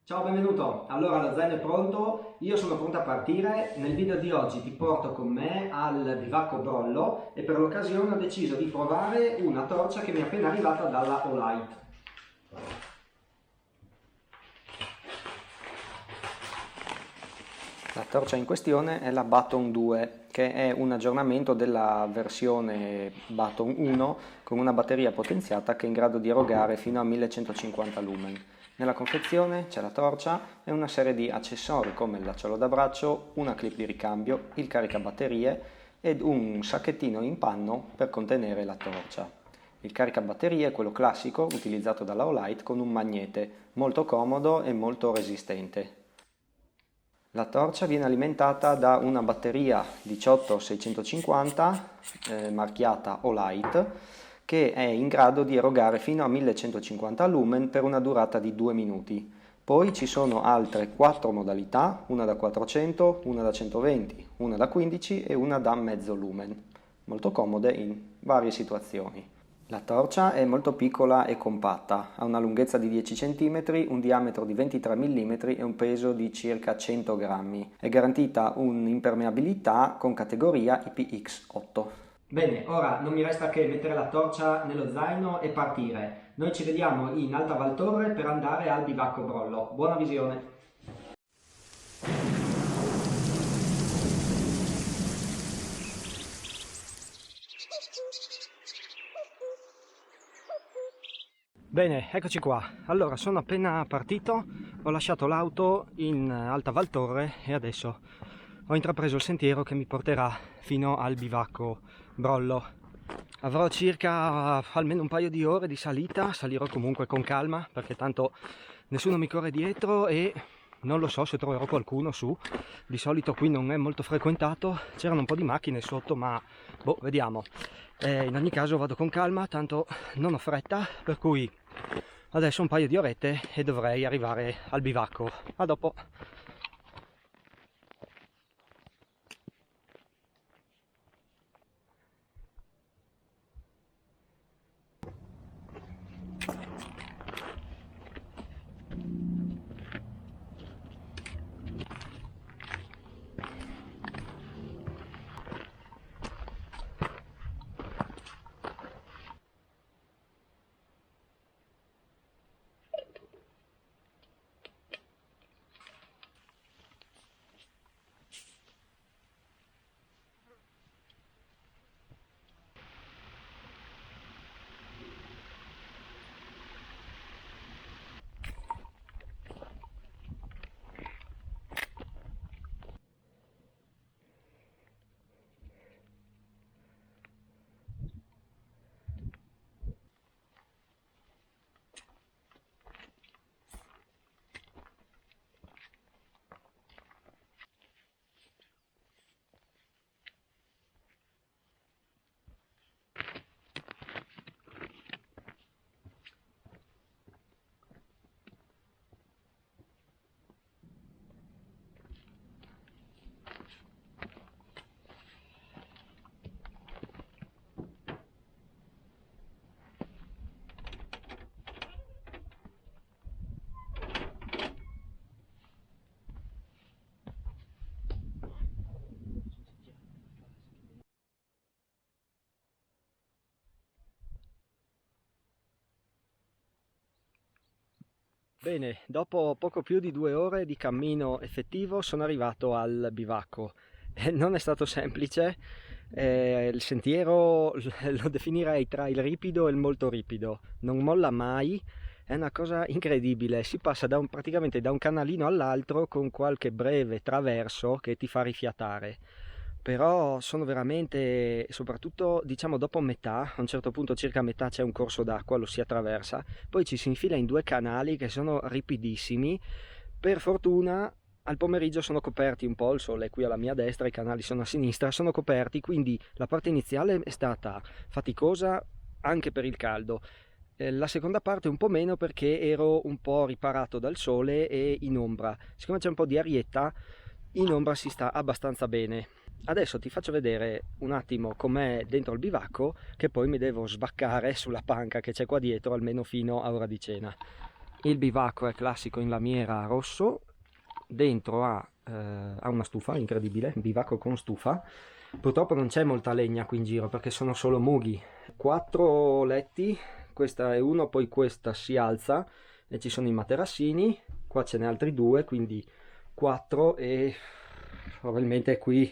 Ciao, benvenuto. Allora, lo zaino è pronto, io sono pronto a partire. Nel video di oggi ti porto con me al bivacco Brollo e per l'occasione ho deciso di provare una torcia che mi è appena arrivata dalla Olight. La torcia in questione è la Baton 2, che è un aggiornamento della versione Baton 1 con una batteria potenziata che è in grado di erogare fino a 1150 lumen. Nella confezione c'è la torcia e una serie di accessori come il lacciolo da braccio, una clip di ricambio, il caricabatterie ed un sacchettino in panno per contenere la torcia. Il caricabatterie è quello classico utilizzato dalla Olight con un magnete, molto comodo e molto resistente. La torcia viene alimentata da una batteria 18650 marchiata Olight che è in grado di erogare fino a 1150 lumen per una durata di 2 minuti. Poi ci sono altre 4 modalità, una da 400, una da 120, una da 15 e una da mezzo lumen, molto comode in varie situazioni. La torcia è molto piccola e compatta, ha una lunghezza di 10 cm, un diametro di 23 mm e un peso di circa 100 grammi. È garantita un'impermeabilità con categoria IPX8. Bene, ora non mi resta che mettere la torcia nello zaino e partire. Noi ci vediamo in Alta Val Torre per andare al bivacco Brollo. Buona visione! Bene, eccoci qua. Allora, sono appena partito, ho lasciato l'auto in Alta Val Torre e adesso ho intrapreso il sentiero che mi porterà fino al bivacco Brollo. Avrò circa almeno un paio di ore di salita, salirò comunque con calma perché tanto nessuno mi corre dietro e non lo so se troverò qualcuno su. Di solito qui non è molto frequentato, c'erano un po' di macchine sotto ma boh, vediamo. In ogni caso vado con calma, tanto non ho fretta, per cui adesso un paio di orette e dovrei arrivare al bivacco. A dopo! Bene, dopo poco più di 2 ore di cammino effettivo sono arrivato al bivacco. Non è stato semplice, il sentiero lo definirei tra il ripido e il molto ripido, non molla mai, è una cosa incredibile, si passa praticamente da un canalino all'altro con qualche breve traverso che ti fa rifiatare. Però sono veramente, soprattutto diciamo dopo metà, a un certo punto circa a metà c'è un corso d'acqua, lo si attraversa, poi ci si infila in due canali che sono ripidissimi. Per fortuna al pomeriggio sono coperti un po', il sole è qui alla mia destra, i canali sono a sinistra, sono coperti, quindi la parte iniziale è stata faticosa anche per il caldo. La seconda parte un po' meno perché ero un po' riparato dal sole e in ombra. Siccome c'è un po' di arietta, in ombra si sta abbastanza bene. Adesso ti faccio vedere un attimo com'è dentro il bivacco, che poi mi devo sbaccare sulla panca che c'è qua dietro almeno fino a ora di cena. Il bivacco è classico in lamiera rosso, dentro ha una stufa, incredibile, bivacco con stufa. Purtroppo non c'è molta legna qui in giro perché sono solo mughi. 4 letti, questa è uno, poi questa si alza e ci sono i materassini, qua ce n'è altri 2, quindi 4, e probabilmente qui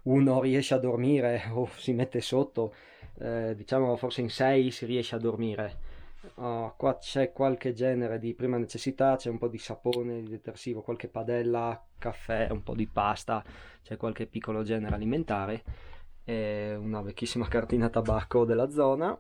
uno riesce a dormire o si mette sotto, diciamo forse in 6 si riesce a dormire. Qua c'è qualche genere di prima necessità, c'è un po' di sapone, di detersivo, qualche padella, caffè, un po' di pasta, c'è qualche piccolo genere alimentare, e una vecchissima cartina tabacco della zona,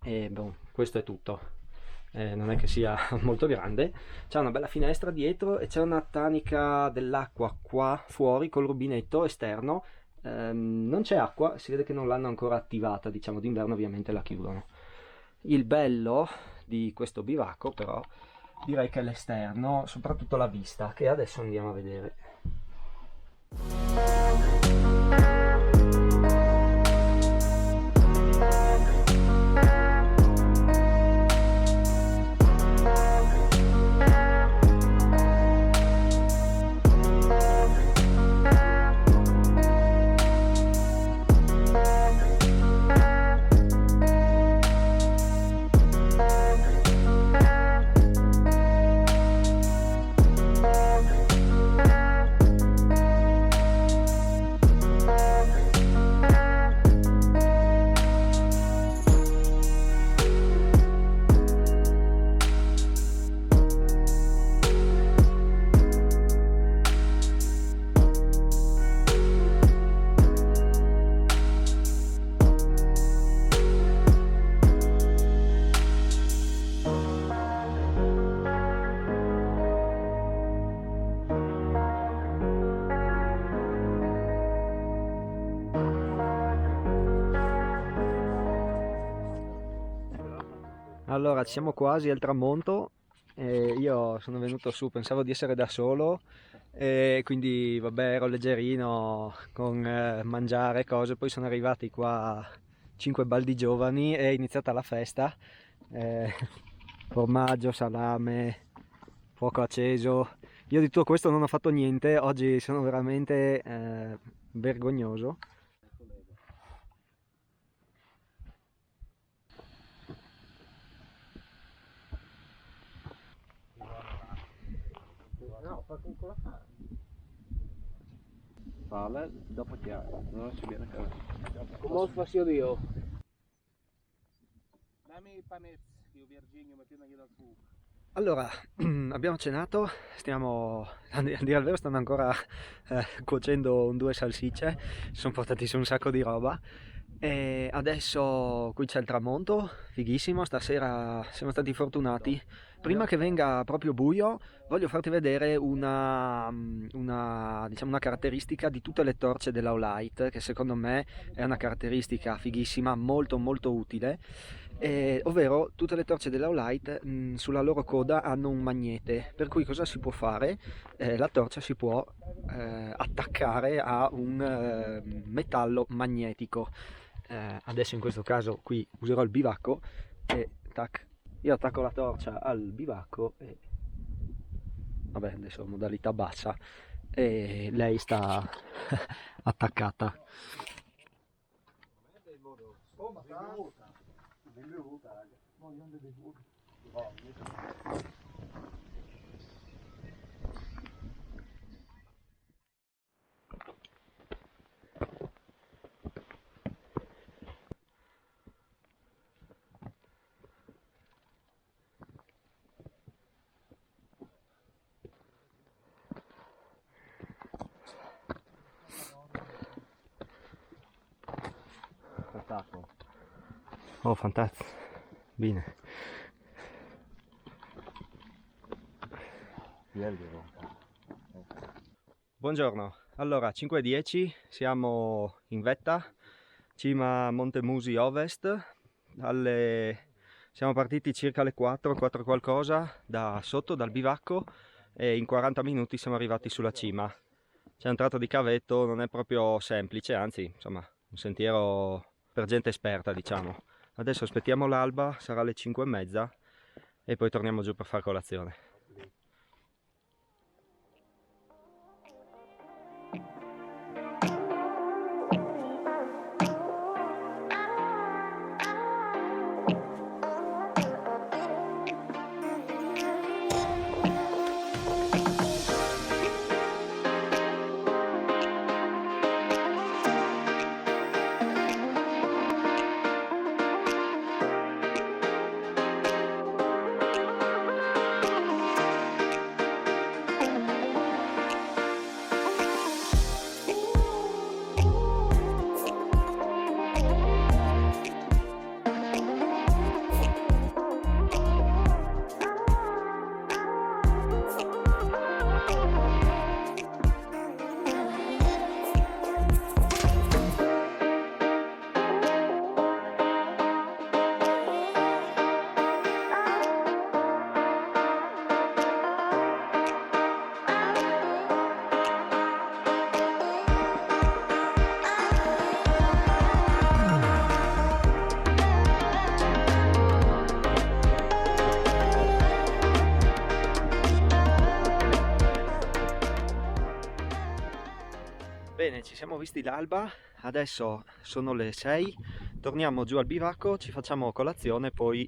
e boh, questo è tutto. Non è che sia molto grande. C'è una bella finestra dietro e c'è una tanica dell'acqua qua fuori col rubinetto esterno. Non c'è acqua, si vede che non l'hanno ancora attivata, diciamo d'inverno ovviamente la chiudono. Il bello di questo bivacco però direi che è l'esterno, soprattutto la vista, che adesso andiamo a vedere. Allora, ci siamo quasi al tramonto. Io sono venuto su, pensavo di essere da solo, e quindi vabbè, ero leggerino con mangiare cose. Poi sono arrivati qua 5 baldi giovani e è iniziata la festa. Eh, Formaggio, salame, fuoco acceso. Io di tutto questo non ho fatto niente, oggi sono veramente vergognoso. No, fa con la Fala, dopo ti non si viene a Come faccio io? Dammi i panez, io Virginio, mettendogli dal fuoco. Allora, abbiamo cenato, stiamo, a dire il vero, stanno ancora cuocendo 2 salsicce, si sono portati su un sacco di roba, e adesso qui c'è il tramonto, fighissimo, stasera siamo stati fortunati. Prima che venga proprio buio, voglio farti vedere diciamo una caratteristica di tutte le torce della Olight, che secondo me è una caratteristica fighissima, molto molto utile. Ovvero tutte le torce della Olight sulla loro coda hanno un magnete, per cui cosa si può fare? La torcia si può attaccare a un metallo magnetico. Adesso in questo caso qui userò il bivacco e tac, io attacco la torcia al bivacco e vabbè, adesso modalità bassa, e lei sta attaccata. Oh, fantastico, bene. Buongiorno, allora 5:10, siamo in vetta, cima Monte Musi Ovest, siamo partiti circa alle 4 qualcosa da sotto, dal bivacco, e in 40 minuti siamo arrivati sulla cima. C'è un tratto di cavetto, non è proprio semplice, anzi insomma un sentiero per gente esperta, diciamo. Adesso aspettiamo l'alba, sarà le 5:30 e poi torniamo giù per fare colazione. Bene, ci siamo visti l'alba, adesso sono le 6, torniamo giù al bivacco, ci facciamo colazione, poi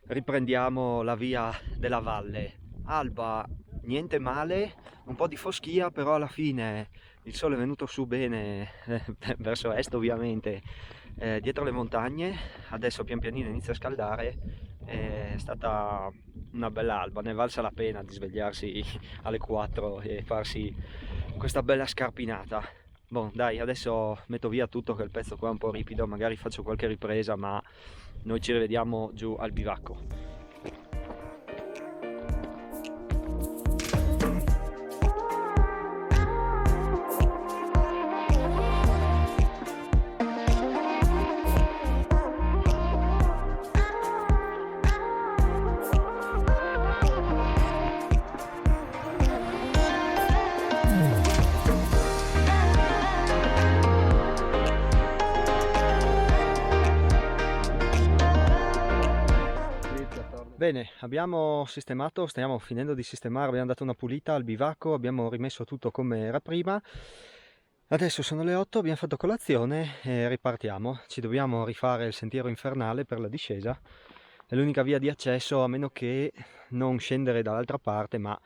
riprendiamo la via della valle. Alba, niente male, un po' di foschia, però alla fine il sole è venuto su bene, verso est ovviamente, dietro le montagne. Adesso pian pianino inizia a scaldare, è stata una bella alba, ne è valsa la pena di svegliarsi alle 4 e farsi questa bella scarpinata. Boh, dai, adesso metto via tutto, che il pezzo qua è un po' ripido, magari faccio qualche ripresa, ma noi ci rivediamo giù al bivacco. Bene, abbiamo sistemato, stiamo finendo di sistemare, abbiamo dato una pulita al bivacco, abbiamo rimesso tutto come era prima. Adesso sono le 8, abbiamo fatto colazione e ripartiamo. Ci dobbiamo rifare il sentiero infernale per la discesa. È l'unica via di accesso, a meno che non scendere dall'altra parte, ma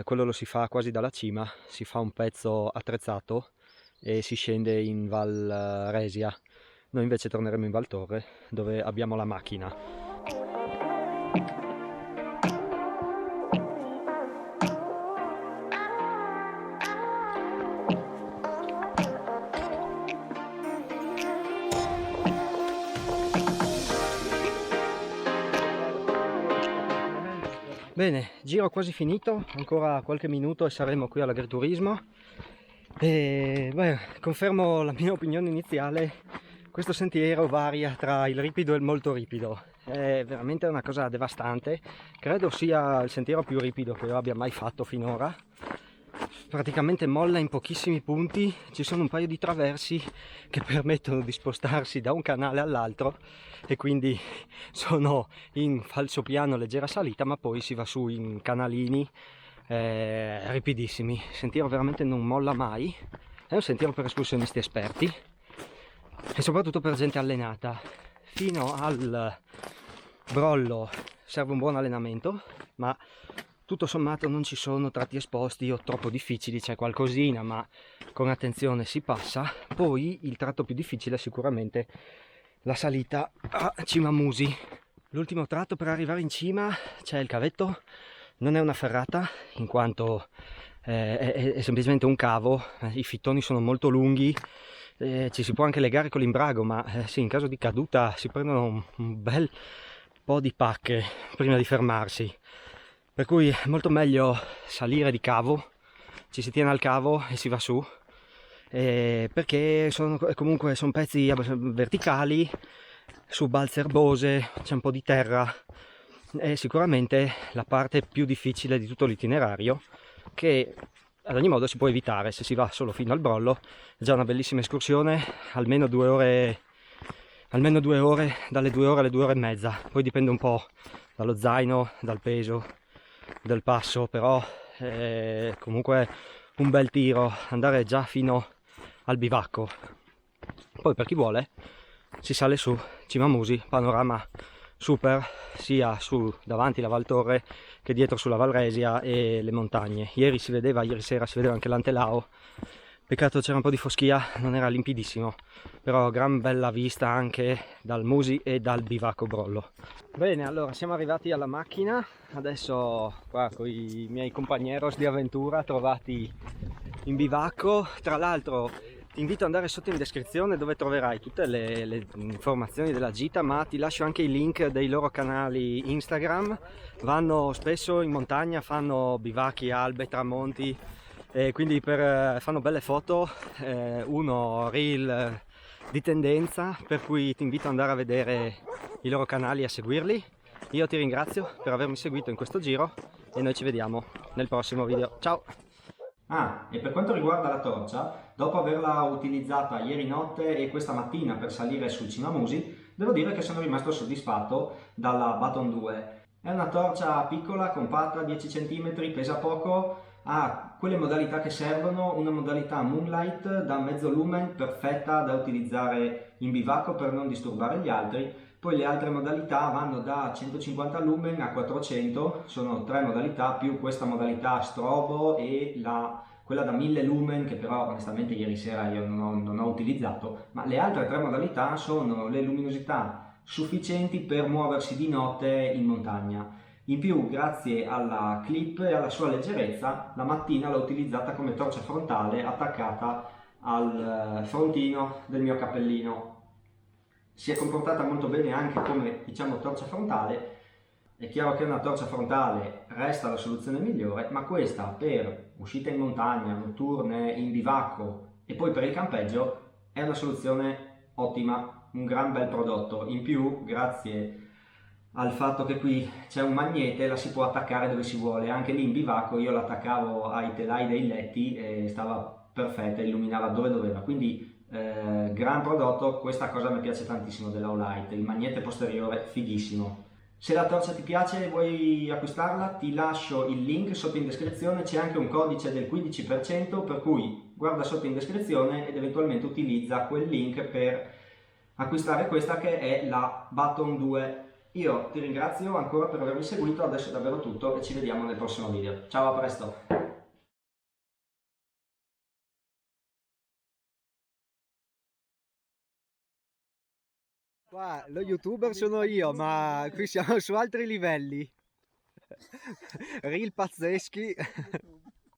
quello lo si fa quasi dalla cima. Si fa un pezzo attrezzato e si scende in Val Resia. Noi invece torneremo in Val Torre, dove abbiamo la macchina. Bene, giro quasi finito, ancora qualche minuto e saremo qui all'agriturismo. E beh, confermo la mia opinione iniziale, questo sentiero varia tra il ripido e il molto ripido. È veramente una cosa devastante, credo sia il sentiero più ripido che io abbia mai fatto finora. Praticamente molla in pochissimi punti, ci sono un paio di traversi che permettono di spostarsi da un canale all'altro e quindi sono in falsopiano leggera salita, ma poi si va su in canalini ripidissimi. Il sentiero veramente non molla mai, è un sentiero per escursionisti esperti e soprattutto per gente allenata. Fino al brollo serve un buon allenamento, ma tutto sommato non ci sono tratti esposti o troppo difficili, c'è qualcosina, ma con attenzione si passa. Poi il tratto più difficile è sicuramente la salita a Cima Musi. L'ultimo tratto per arrivare in cima c'è il cavetto, non è una ferrata in quanto è semplicemente un cavo, i fittoni sono molto lunghi, ci si può anche legare con l'imbrago, ma sì, in caso di caduta si prendono un bel po' di pacche prima di fermarsi. Per cui è molto meglio salire di cavo, ci si tiene al cavo e si va su, perché comunque sono pezzi verticali, su balze erbose, c'è un po' di terra, è sicuramente la parte più difficile di tutto l'itinerario, che ad ogni modo si può evitare se si va solo fino al brollo. È già una bellissima escursione, almeno 2 ore, dalle 2 ore alle 2 ore e mezza, poi dipende un po' dallo zaino, dal peso del passo, però comunque un bel tiro andare già fino al bivacco. Poi per chi vuole si sale su Cima Musi, panorama super sia su davanti la Val Torre che dietro sulla Val Resia e le montagne. Ieri sera si vedeva anche l'Antelao, peccato c'era un po' di foschia, non era limpidissimo, però gran bella vista anche dal Musi e dal bivacco Brollo. Bene, allora siamo arrivati alla macchina, adesso qua con i miei compagneros di avventura trovati in bivacco. Tra l'altro ti invito ad andare sotto in descrizione dove troverai tutte le informazioni della gita, ma ti lascio anche i link dei loro canali Instagram. Vanno spesso in montagna, fanno bivacchi, albe, tramonti, e quindi fanno belle foto, uno reel di tendenza, per cui ti invito ad andare a vedere i loro canali e a seguirli. Io ti ringrazio per avermi seguito in questo giro e noi ci vediamo nel prossimo video. Ciao! E per quanto riguarda la torcia, dopo averla utilizzata ieri notte e questa mattina per salire sul Cima Musi, devo dire che sono rimasto soddisfatto dalla Baton 2. È una torcia piccola, compatta, 10 cm, pesa poco, ha quelle modalità che servono, una modalità Moonlight da mezzo lumen perfetta da utilizzare in bivacco per non disturbare gli altri. Poi le altre modalità vanno da 150 lumen a 400, sono 3 modalità più questa modalità strobo e quella da 1000 lumen che però onestamente ieri sera io non ho utilizzato, ma le altre 3 modalità sono le luminosità sufficienti per muoversi di notte in montagna. In più, grazie alla clip e alla sua leggerezza, la mattina l'ho utilizzata come torcia frontale attaccata al frontino del mio cappellino. Si è comportata molto bene anche come, diciamo, torcia frontale. È chiaro che una torcia frontale resta la soluzione migliore, ma questa per uscite in montagna, notturne, in bivacco e poi per il campeggio è una soluzione ottima, un gran bel prodotto. In più, grazie al fatto che qui c'è un magnete, la si può attaccare dove si vuole. Anche lì in bivacco io l'attaccavo ai telai dei letti e stava perfetta, illuminava dove doveva. Quindi gran prodotto, questa cosa mi piace tantissimo della Olight, il magnete posteriore fighissimo. Se la torcia ti piace e vuoi acquistarla, ti lascio il link sotto in descrizione, c'è anche un codice del 15%, per cui guarda sotto in descrizione ed eventualmente utilizza quel link per acquistare questa che è la Baton 2. Io ti ringrazio ancora per avermi seguito, adesso è davvero tutto e ci vediamo nel prossimo video. Ciao, a presto! Qua lo youtuber sono io, ma qui siamo su altri livelli. Reel pazzeschi.